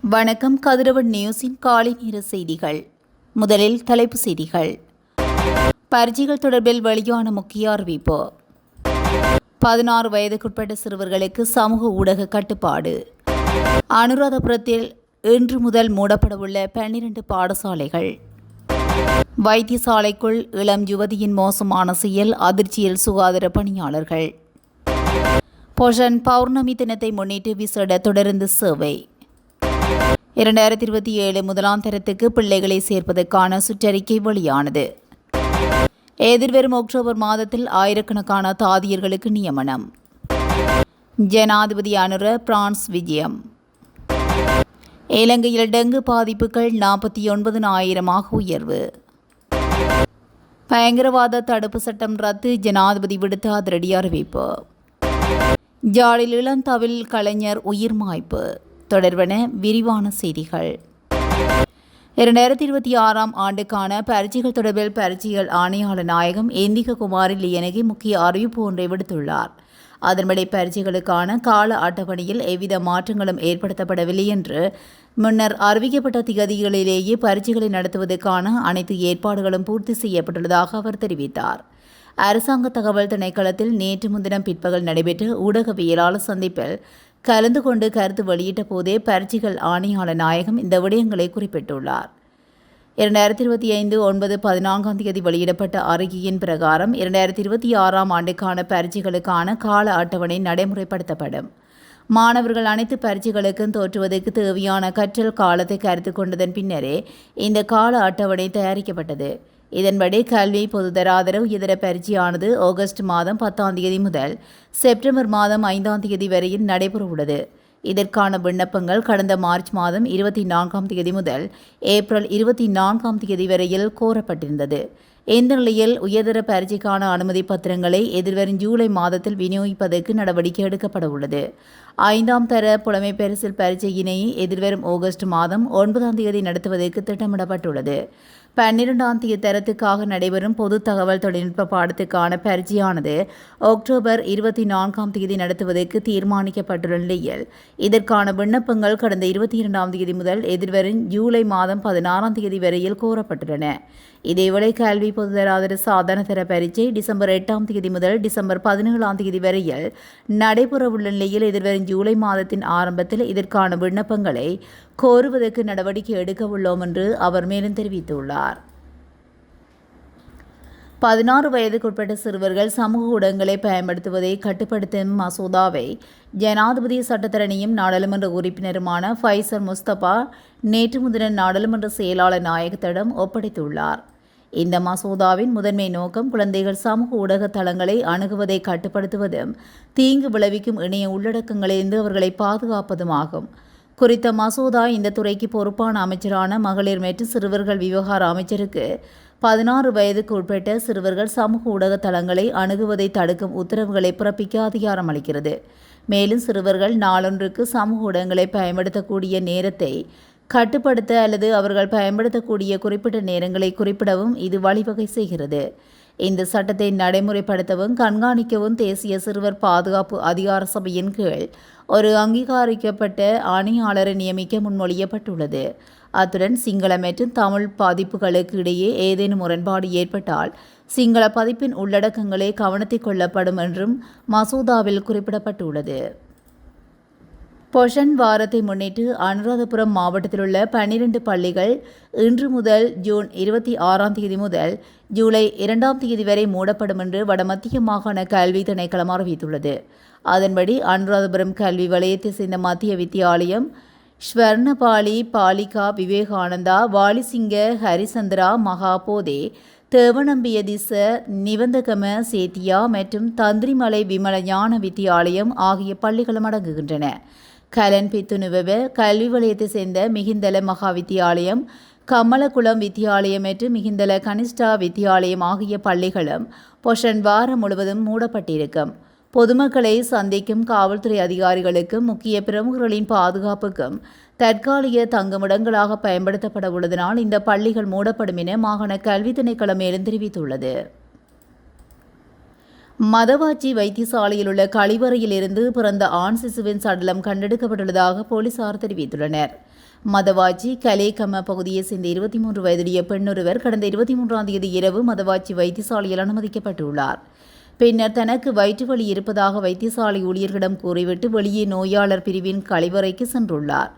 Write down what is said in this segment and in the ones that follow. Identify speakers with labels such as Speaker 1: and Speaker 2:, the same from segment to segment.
Speaker 1: வணக்கம். கதிரவன் நியூஸின் காலை நேர செய்திகள். முதலில் தலைப்புச் செய்திகள். பரீட்சைகள் தொடர்பில் வெளியான முக்கிய அறிவிப்பு. 16 வயதுக்குட்பட்ட சிறுவர்களுக்கு சமூக ஊடக கட்டுப்பாடு. அனுராதபுரத்தில் இன்று முதல் மூடப்படவுள்ள 12 பாடசாலைகள். வைத்தியசாலைக்குள் இளம் யுவதியின் மோசமான செயல், அதிர்ச்சியில் சுகாதார பணியாளர்கள். போஷன் பௌர்ணமி தினத்தை முன்னிட்டு விசேட தொடருந்து சேவை. 2027 முதலாம் தரத்துக்கு பிள்ளைகளை சேர்ப்பதற்கான சுற்றறிக்கை வெளியானது. எதிர்வரும் அக்டோபர் மாதத்தில் ஆயிரக்கணக்கான தாதியர்களுக்கு நியமனம். ஜனாதிபதி அனுர பிரான்ஸ் விஜயம். இலங்கையில் டெங்கு பாதிப்புகள் 49,000 உயர்வு. பயங்கரவாத தடுப்பு சட்டம் ரத்து, ஜனாதிபதி விடுத்த அதிரடி அறிவிப்பு. ஜாலில் இளந்தவில் கலைஞர் உயிர் மாய்ப்பு தொடர்பான விரிவான செய்திகள். 2026 ஆண்டுக்கான பரீட்சைகள் தொடர்பில் பரீட்சைகள் ஆணையாளர் நாயகம் இந்திக குமாரி லியனகி முக்கிய அறிவிப்பு ஒன்றை விடுத்துள்ளார். அதன்படி பரீட்சைகளுக்கான கால அட்டவணையில் எவ்வித மாற்றங்களும் ஏற்படுத்தப்படவில்லை என்று முன்னர் அறிவிக்கப்பட்ட திகதிகளிலேயே பரீட்சைகளை நடத்துவதற்கான அனைத்து ஏற்பாடுகளும் பூர்த்தி செய்யப்பட்டுள்ளதாக அவர் தெரிவித்தார். அரசாங்க தகவல் திணைக்களத்தில் நேற்று முன்தினம் பிற்பகல் நடைபெற்ற ஊடகவியலாளர் சந்திப்பில் கலந்து கொண்டு கருத்து வெளியிட்ட போதே பரீட்சைகள் ஆணையாளர் நாயகம் இந்த விடயங்களை குறிப்பிட்டுள்ளார். 2025/9/14 வெளியிடப்பட்ட அறிக்கையின் பிரகாரம் 2026 ஆண்டுக்கான பரீட்சைகளுக்கான கால அட்டவணை நடைமுறைப்படுத்தப்படும். மாணவர்கள் அனைத்து பரீட்சைகளுக்கும் தோற்றுவதற்கு தேவையான கற்றல் காலத்தை கருத்து கொண்டதன் பின்னரே இந்த கால அட்டவணை தயாரிக்கப்பட்டது. இதன்படி கல்வி பொதுதராதர இதர பரீட்சையானது ஆகஸ்ட் மாதம் 10 முதல் செப்டம்பர் மாதம் 5 வரையில் நடைபெறவுள்ளது. இதற்கான விண்ணப்பங்கள் கடந்த மார்ச் மாதம் 24 முதல் ஏப்ரல் 24 வரையில் கோரப்பட்டிருந்தது. இந்த நிலையில் உயர்தர பரீட்சைக்கான அனுமதி பத்திரங்களை எதிர்வரும் ஜூலை மாதத்தில் விநியோகிப்பதற்கு நடவடிக்கை எடுக்கப்பட உள்ளது. 5ஆம் தர புலமை பரிசில் பரீட்சையினை எதிர்வரும் ஆகஸ்ட் மாதம் 9 நடத்துவதற்கு திட்டமிடப்பட்டுள்ளது. 12ஆம் தரத்துக்காக நடைபெறும் பொது தகவல் தொழில்நுட்ப பாடத்துக்கான பரீட்சையானது அக்டோபர் 24 நடத்துவதற்கு தீர்மானிக்கப்பட்டுள்ள நிலையில் இதற்கான விண்ணப்பங்கள் கடந்த 22 முதல் எதிர்வரும் ஜூலை மாதம் 16 வரையில் கோரப்பட்டுள்ளன. இதேவேளை கல்வி பொதுதராதர சாதாரண தர பரீட்சை டிசம்பர் 8 முதல் டிசம்பர் 17 வரையில் நடைபெறவுள்ள நிலையில் எதிர்வரும் ஜூலை மாதத்தின் ஆரம்பத்தில் இதற்கான விண்ணப்பங்களை கோருவதற்கு நடவடிக்கை எடுக்க உள்ளோம் என்று அவர் மேலும் தெரிவித்துள்ளார். 16 வயதுக்குட்பட்ட சிறுவர்கள் சமூக ஊடகங்களை பயன்படுத்துவதை கட்டுப்படுத்தும் மசோதாவை ஜனாதிபதி சட்டத்தரணியும் நாடாளுமன்ற உறுப்பினருமான ஃபைசர் முஸ்தபா நேற்று முன்தினம் நாடாளுமன்ற செயலாளர் நாயகத்திடம் ஒப்படைத்துள்ளார். இந்த மசோதாவின் முதன்மை நோக்கம் குழந்தைகள் சமூக ஊடக தளங்களை அணுகுவதை கட்டுப்படுத்துவதும் தீங்கு விளைவிக்கும் இணைய உள்ளடக்கங்களிலிருந்து அவர்களை பாதுகாப்பதுமாகும். குறித்த மசோதா இந்த துறைக்கு பொறுப்பான அமைச்சரான மகளிர் மற்றும் சிறுவர்கள் விவகார அமைச்சருக்கு 16 வயதுக்கு உட்பட்ட சிறுவர்கள் சமூக ஊடக தளங்களை அணுகுவதை தடுக்கும் உத்தரவுகளை பிறப்பிக்க அதிகாரம் அளிக்கிறது. மேலும் சிறுவர்கள் நாளொன்றுக்கு சமூக ஊடகங்களை பயன்படுத்தக்கூடிய நேரத்தை கட்டுப்படுத்த அல்லது அவர்கள் பயன்படுத்தக்கூடிய குறிப்பிட்ட நேரங்களை குறிப்பிடவும் இது வழிவகை செய்கிறது. இந்த சட்டத்தை நடைமுறைப்படுத்தவும் கண்காணிக்கவும் தேசிய சிறுவர் பாதுகாப்பு அதிகார சபையின் கீழ் ஒரு அங்கீகரிக்கப்பட்ட ஆணையாளரை நியமிக்க முன்மொழியப்பட்டுள்ளது. அத்துடன் சிங்கள மற்றும் தமிழ் பதிப்புகளுக்கு இடையே ஏதேனும் முரண்பாடு ஏற்பட்டால் சிங்கள பதிப்பின் உள்ளடக்கங்களே கவனத்தில் கொள்ளப்படும் என்றும் மசோதாவில் குறிப்பிடப்பட்டுள்ளது. போஷன் வாரத்தை முன்னிட்டு அனுராதபுரம் மாவட்டத்தில் உள்ள 12 பள்ளிகள் இன்று முதல் ஜூன் 26 முதல் ஜூலை 2 வரை மூடப்படும் என்று வடமத்திய மாகாண கல்வி திணைக்களம் அறிவித்துள்ளது. அதன்படி அனுராதபுரம் கல்வி வலயத்தை சேர்ந்த மத்திய வித்தியாலயம், ஸ்வர்ணபாலி, பாலிகா, விவேகானந்தா, வாலிசிங்க, ஹரிசந்திரா, மகாபோதே, தேவநம்பியதிச, நிவந்தகம, சேத்தியா மற்றும் தந்திரிமலை விமல ஞான வித்தியாலயம் ஆகிய பள்ளிகளும் அடங்குகின்றன. கலன் பித்துனுவ கல்வி வலயத்தை சேர்ந்த மிகிந்தல மகா வித்தியாலயம், கமலகுளம் வித்தியாலயம் மற்றும் மிகிந்தல கனிஷ்டா வித்தியாலயம் ஆகிய பள்ளிகளும் போஷன் வாரம் முழுவதும் மூடப்பட்டிருக்கும். பொதுமக்களை சந்திக்கும் காவல்துறை அதிகாரிகளுக்கும் முக்கிய பிரமுகர்களின் பாதுகாப்புக்கும் தற்காலிக தங்குமிடங்களாக பயன்படுத்தப்பட உள்ளதனால் இந்த பள்ளிகள் மூடப்படும் என மாகாண கல்வி திணைக்களம் மேலும் தெரிவித்துள்ளது. மதவாச்சி வைத்தியசாலையில் உள்ள கழிவறையில் இருந்து பிறந்த ஆண் சிசுவின் சடலம் கண்டெடுக்கப்பட்டுள்ளதாக போலீசார் தெரிவித்துள்ளனர். மதவாச்சி கலேகம பகுதியை சேர்ந்த 23 வயதுடைய பெண்ணொருவர் கடந்த 23ஆம் தேதி இரவு மதவாச்சி வைத்தியசாலையில் அனுமதிக்கப்பட்டுள்ளார். பின்னர் தனக்கு வயிற்று வலி இருப்பதாக வைத்தியசாலை ஊழியர்களிடம் கூறிவிட்டு வெளியே நோயாளர் பிரிவின் கழிவறைக்கு சென்றுள்ளார்.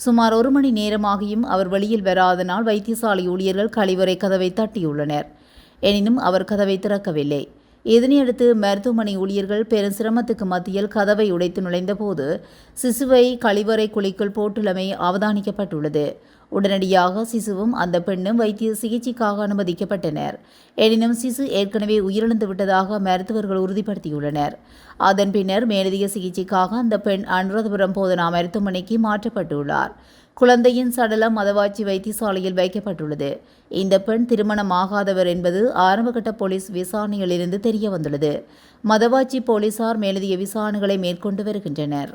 Speaker 1: சுமார் 1 மணி நேரமாகியும் அவர் வெளியில் வராதனால் வைத்தியசாலை ஊழியர்கள் கழிவறை கதவை தட்டியுள்ளனர். எனினும் அவர் கதவை திறக்கவில்லை. இதனையடுத்து மருத்துவமனை ஊழியர்கள் பெரும் சிரமத்துக்கு மத்தியில் கதவை உடைத்து நுழைந்தபோது சிசுவை கழிவறை குழிக்குள் போட்டுள்ளமை அவதானிக்கப்பட்டுள்ளது. உடனடியாக சிசுவும் அந்த பெண்ணும் வைத்திய சிகிச்சைக்காக அனுமதிக்கப்பட்டனர். எனினும் சிசு ஏற்கனவே உயிரிழந்து விட்டதாக மருத்துவர்கள் உறுதிப்படுத்தியுள்ளனர். அதன் பின்னர் மேலதிக சிகிச்சைக்காக அந்த பெண் அனுராதபுரம் போதனா மருத்துவமனைக்கு மாற்றப்பட்டுள்ளார். குழந்தையின் சடலம் மதவாச்சி வைத்தியசாலையில் வைக்கப்பட்டுள்ளது. இந்த பெண் திருமணமாகாதவர் என்பது ஆரம்பகட்ட போலீஸ் விசாரணைகளிலிருந்து தெரியவந்துள்ளது. மதவாச்சி போலீசார் மேலதிக விசாரணைகளை மேற்கொண்டு வருகின்றனர்.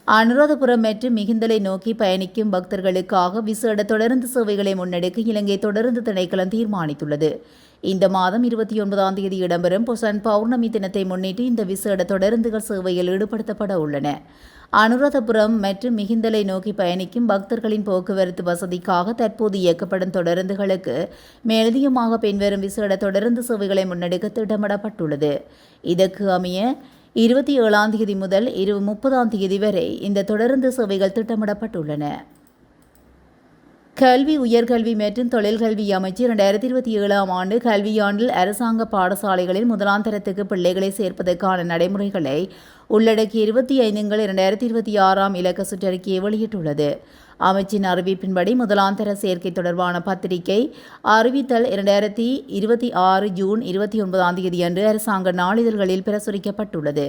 Speaker 1: அனுராதபுரம் மற்றும் மிகிந்தலை நோக்கி பயணிக்கும் பக்தர்களுக்காக விசேட தொடருந்து சேவைகளை முன்னெடுக்க இலங்கை தொடருந்து திணைக்களம் தீர்மானித்துள்ளது. இந்த மாதம் 29ஆம் தேதி இடம்பெறும் பொசன் பௌர்ணமி தினத்தை முன்னிட்டு இந்த விசேட தொடருந்துகள் சேவையில் ஈடுபடுத்தப்பட உள்ளன. அனுராதபுரம் மற்றும் மிகிந்தலை நோக்கி பயணிக்கும் பக்தர்களின் போக்குவரத்து வசதிக்காக தற்போது இயக்கப்படும் தொடருந்துகளுக்கு மேலதிகமாக பின்வரும் விசேட தொடருந்து சேவைகளை முன்னெடுக்க திட்டமிடப்பட்டுள்ளது. இதற்கு அமைய 27ஆம் தேதி முதல் 30ஆம் தேதி வரை இந்த தொடருந்து சேவைகள் திட்டமிடப்பட்டுள்ளன. கல்வி உயர்கல்வி மற்றும் தொழில்கல்வி அமைச்சு 2027ஆம் ஆண்டு கல்வியாண்டில் அரசாங்க பாடசாலைகளில் முதலாம் தரத்துக்கு பிள்ளைகளை சேர்ப்பதற்கான நடைமுறைகளை உள்ளடக்கிய 25/2026 இலக்க சுற்றறிக்கையை வெளியிட்டுள்ளது. அமைச்சின் அறிவிப்பின்படி முதலாம் தர சேர்க்கை தொடர்பான பத்திரிகை அறிவித்தல் 2026 ஜூன் 29ஆம் தேதியன்று அரசாங்க நாளிதழ்களில் பிரசுரிக்கப்பட்டுள்ளது.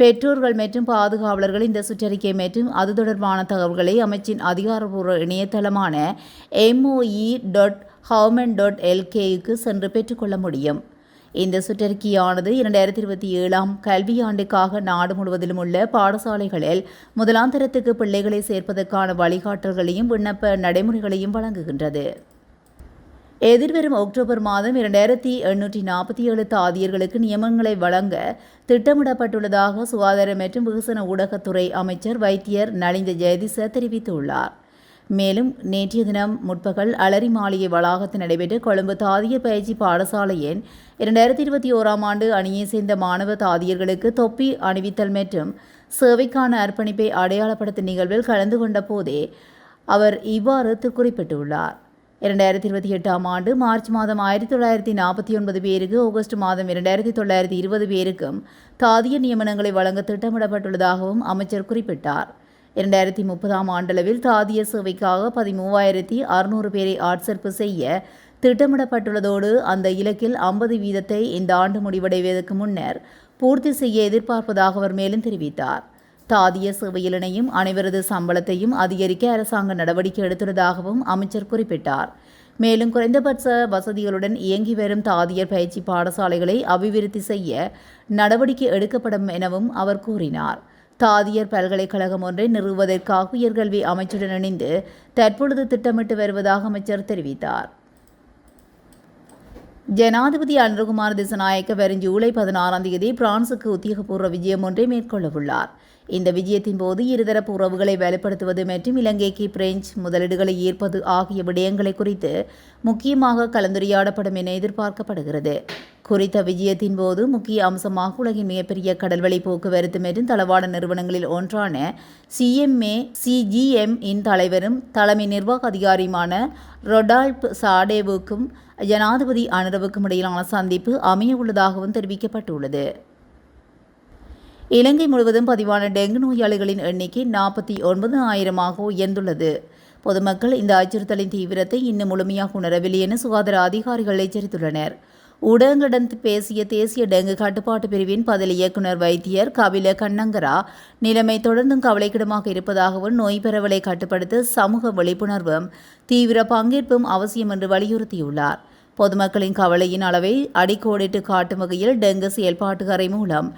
Speaker 1: பெற்றோர்கள் மற்றும் பாதுகாவலர்கள் இந்த சுற்றறிக்கை மற்றும் அது தொடர்பான தகவல்களை அமைச்சின் அதிகாரப்பூர்வ இணையதளமான moe.government.lkக்கு சென்று பெற்றுக்கொள்ள முடியும். இந்த சுற்றறிக்கையானது 2027ஆம் கல்வியாண்டுக்காக நாடு முழுவதிலும் உள்ள பாடசாலைகளில் முதலாம் தரத்துக்கு பிள்ளைகளை சேர்ப்பதற்கான வழிகாட்டல்களையும் விண்ணப்ப நடைமுறைகளையும் வழங்குகின்றது. எதிர்வரும் அக்டோபர் மாதம் 2847 தாதியர்களுக்கு நியமனங்களை வழங்க திட்டமிடப்பட்டுள்ளதாக சுகாதார மற்றும் வெகுசன ஊடகத்துறை அமைச்சர் வைத்தியர் நலிந்த ஜெயதிச தெரிவித்துள்ளார். மேலும் நேற்றைய தினம் முற்பகல் அலரி மாளிகை வளாகத்தில் நடைபெற்ற கொழும்பு தாதியர் பயிற்சி பாடசாலையின் 2021ஆம் ஆண்டு அணியை சேர்ந்த மாணவ தாதியர்களுக்கு தொப்பி அணிவித்தல் மற்றும் சேவைக்கான அர்ப்பணிப்பை அடையாளப்படுத்தும் நிகழ்வில் கலந்து கொண்ட போதே அவர் இவ்வாறு குறிப்பிட்டுள்ளார். 2028ஆம் ஆண்டு மார்ச் மாதம் 1949 பேருக்கு, ஆகஸ்ட் மாதம் 2920 பேருக்கும் தாதியர் நியமனங்களை வழங்க திட்டமிடப்பட்டுள்ளதாகவும் அமைச்சர் குறிப்பிட்டார். 2030ஆம் ஆண்டளவில் தாதியர் சேவைக்காக 13,600 பேரை ஆட்சேர்ப்பு செய்ய திட்டமிடப்பட்டுள்ளதோடு அந்த இலக்கில் 50% இந்த ஆண்டு முடிவடைவதற்கு முன்னர் பூர்த்தி செய்ய எதிர்பார்ப்பதாக அவர் மேலும் தெரிவித்தார். தாதியர் சேவையில் இணையும் அனைவரது சம்பளத்தையும் அதிகரிக்க அரசாங்க நடவடிக்கை எடுத்துள்ளதாகவும் அமைச்சர் குறிப்பிட்டார். மேலும் குறைந்தபட்ச வசதிகளுடன் இயங்கி வரும் தாதியர் பயிற்சி பாடசாலைகளை அபிவிருத்தி செய்ய நடவடிக்கை எடுக்கப்படும் எனவும் அவர் கூறினார். தாதியர் பல்கலைக்கழகம் ஒன்றை நிறுவுவதற்காக உயர்கல்வி அமைச்சுடன் இணைந்து தற்பொழுது திட்டமிட்டு வருவதாக அமைச்சர் தெரிவித்தார். ஜனாதிபதி அனுரகுமார் திசாநாயக்க வரும் ஜூலை 16ஆம் தேதி பிரான்சுக்கு உத்தியோகபூர்வ விஜயம் ஒன்றை மேற்கொள்ளவுள்ளார். இந்த விஜயத்தின் போது இருதரப்பு உறவுகளை வலுப்படுத்துவது மற்றும் இலங்கைக்கு பிரெஞ்சு முதலீடுகளை ஈர்ப்பது ஆகிய விடயங்களை குறித்து முக்கியமாக கலந்துரையாடப்படும் என எதிர்பார்க்கப்படுகிறது. குறித்த விஜயத்தின் போது முக்கிய அம்சமாக உலகின் மிகப்பெரிய கடல்வழி போக்குவரத்து மற்றும் தளவாட நிறுவனங்களில் ஒன்றான சிஜிஎம் இன் தலைவரும் தலைமை நிர்வாக அதிகாரியுமான ரொடால்ப் சாடேவுக்கும் ஜனாதிபதி அனுரவுக்கும் இடையிலான சந்திப்பு அமைய உள்ளதாகவும் தெரிவிக்கப்பட்டுள்ளது. இலங்கை முழுவதும் பதிவான டெங்கு நோயாளிகளின் எண்ணிக்கை 49,000 உயர்ந்துள்ளது. பொதுமக்கள் இந்த அச்சுறுத்தலின் தீவிரத்தை இன்னும் முழுமையாக உணரவில்லை என சுகாதார அதிகாரிகள் எச்சரித்துள்ளனர். ஊடகங்களிடம் பேசிய தேசிய டெங்கு கட்டுப்பாட்டு பிரிவின் பதில் இயக்குநர் வைத்தியர் கபில கண்ணங்கரா நிலைமை தொடர்ந்தும் கவலைக்கிடமாக இருப்பதாகவும் நோய் பரவலை கட்டுப்படுத்த சமூக விழிப்புணர்வும் தீவிர பங்கேற்பும் அவசியம் என்று வலியுறுத்தியுள்ளார். பொதுமக்களின் கவலையின் அளவை அடிக்கோடிட்டு காட்டும் வகையில் டெங்கு செயல்பாட்டு அறை மூலம்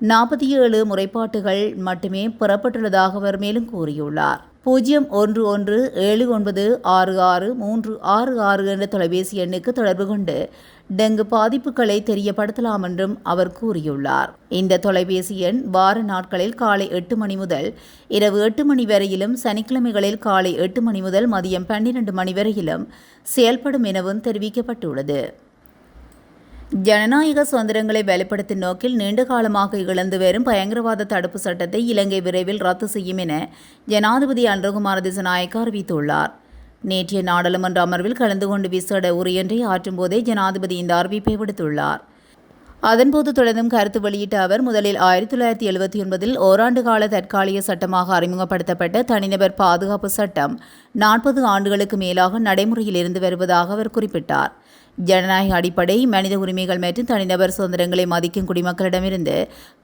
Speaker 1: 47 முறைப்பாட்டுகள் மட்டுமே பெறப்பட்டுள்ளதாக அவர் மேலும் கூறியுள்ளார். 01179663666 என்ற தொலைபேசி எண்ணுக்கு தொடர்பு கொண்டு டெங்கு பாதிப்புகளை தெரியப்படுத்தலாம் என்றும் அவர் கூறியுள்ளார். இந்த தொலைபேசி எண் வார நாட்களில் காலை 8 மணி முதல் இரவு 8 மணி வரையிலும், சனிக்கிழமைகளில் காலை 8 மணி முதல் மதியம் 12 மணி வரையிலும் செயல்படும் எனவும் தெரிவிக்கப்பட்டுள்ளது. ஜனநாயக சுதந்திரங்களை வலுப்படுத்தும் நோக்கில் நீண்டகாலமாக இழந்து வரும் பயங்கரவாத தடுப்பு சட்டத்தை இலங்கை விரைவில் ரத்து செய்யும் என ஜனாதிபதி அனுரகுமார திசாநாயக்க அறிவித்துள்ளார். நேற்றைய நாடாளுமன்ற அமர்வில் கலந்து கொண்டு விசேட உரையொன்றை ஆற்றும் போதே ஜனாதிபதி இந்த அறிவிப்பை விடுத்துள்ளார். அதன்போது தொடர்ந்தும் கருத்து வெளியிட்ட அவர், முதலில் 1979 ஓராண்டு கால தற்காலிக சட்டமாக அறிமுகப்படுத்தப்பட்ட தனிநபர் பாதுகாப்பு சட்டம் 40 ஆண்டுகளுக்கு மேலாக நடைமுறையில் இருந்து வருவதாக அவர் குறிப்பிட்டார். ஜனநாயக அடிப்படை, மனித உரிமைகள் மற்றும் தனிநபர் சுதந்திரங்களை மதிக்கும் குடிமக்களிடமிருந்து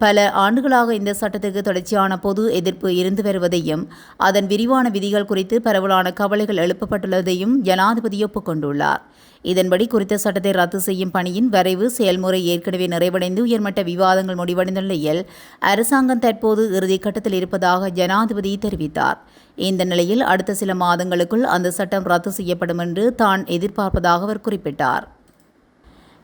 Speaker 1: பல ஆண்டுகளாக இந்த சட்டத்துக்கு தொடர்ச்சியான பொது எதிர்ப்பு இருந்து வருவதையும், அதன் விரிவான விதிகள் குறித்து பரவலான கவலைகள் எழுப்பப்பட்டுள்ளதையும் ஜனாதிபதி ஒப்புக்கொண்டுள்ளார். இதன்படி குறித்த சட்டத்தை ரத்து செய்யும் பணியின் வரைவு செயல்முறை ஏற்கனவே நிறைவடைந்து உயர்மட்ட விவாதங்கள் முடிவடைந்த நிலையில் அரசாங்கம் தற்போது இறுதிக்கட்டத்தில் இருப்பதாக ஜனாதிபதி தெரிவித்தார். இந்த நிலையில் அடுத்த சில மாதங்களுக்குள் அந்த சட்டம் ரத்து செய்யப்படும் என்று தான் எதிர்பார்ப்பதாக அவர் குறிப்பிட்டார்.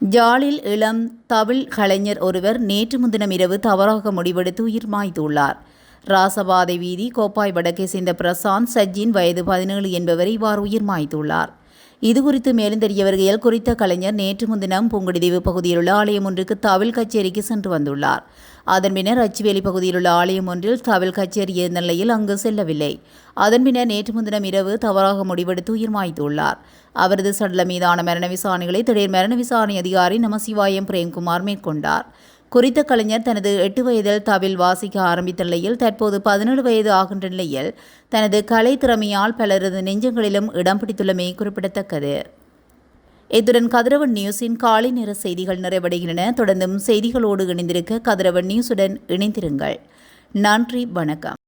Speaker 1: ஜாலில் இளம் தமிழ் கலைஞர் ஒருவர் நேற்று முன்தினம் இரவு தவறாக முடிவெடுத்து உயிர் மாய்த்துள்ளார். ராசபாதை வீதி கோப்பாய் வடக்கை சேர்ந்த பிரசாந்த் சஜ்ஜின் வயது 17 என்பவர் இவ்வாறு உயிர் மாய்த்துள்ளார். இதுகுறித்து மேலும் தெரிய வருகையில், குறித்த கலைஞர் நேற்று முன்தினம் புங்குடுதீவு பகுதியில் உள்ள ஆலயம் ஒன்றுக்கு தவில் கச்சேரிக்கு சென்று வந்துள்ளார். அதன் பின்னர் அச்சுவேலி பகுதியில் உள்ள ஆலயம் ஒன்றில் தவில் கச்சேரி இருந்த நிலையில் அங்கு செல்லவில்லை. அதன் பின்னர் நேற்று முன்தினம் இரவு தவறாக முடிவெடுத்து உயிர் மாய்த்துள்ளார். அவரது சடலம் மீதான மரண விசாரணைகளை திடீர் மரண விசாரணை அதிகாரி நமசிவாயம் பிரேம்குமார் மேற்கொண்டார். குறித்த கலைஞர் தனது 8 வயதில் தவில் வாசிக்க ஆரம்பித்த நிலையில் தற்போது 17 வயது ஆகின்ற நிலையில் தனது கலை திறமையால் பலரது நெஞ்சங்களிலும் இடம் பிடித்துள்ளமை குறிப்பிடத்தக்கது. இத்துடன் கதிரவன் நியூஸின் காலை நேர செய்திகள் நிறைவடைகின்றன. தொடர்ந்தும் செய்திகளோடு இணைந்திருக்க கதிரவன் நியூஸுடன் இணைந்திருங்கள். நன்றி, வணக்கம்.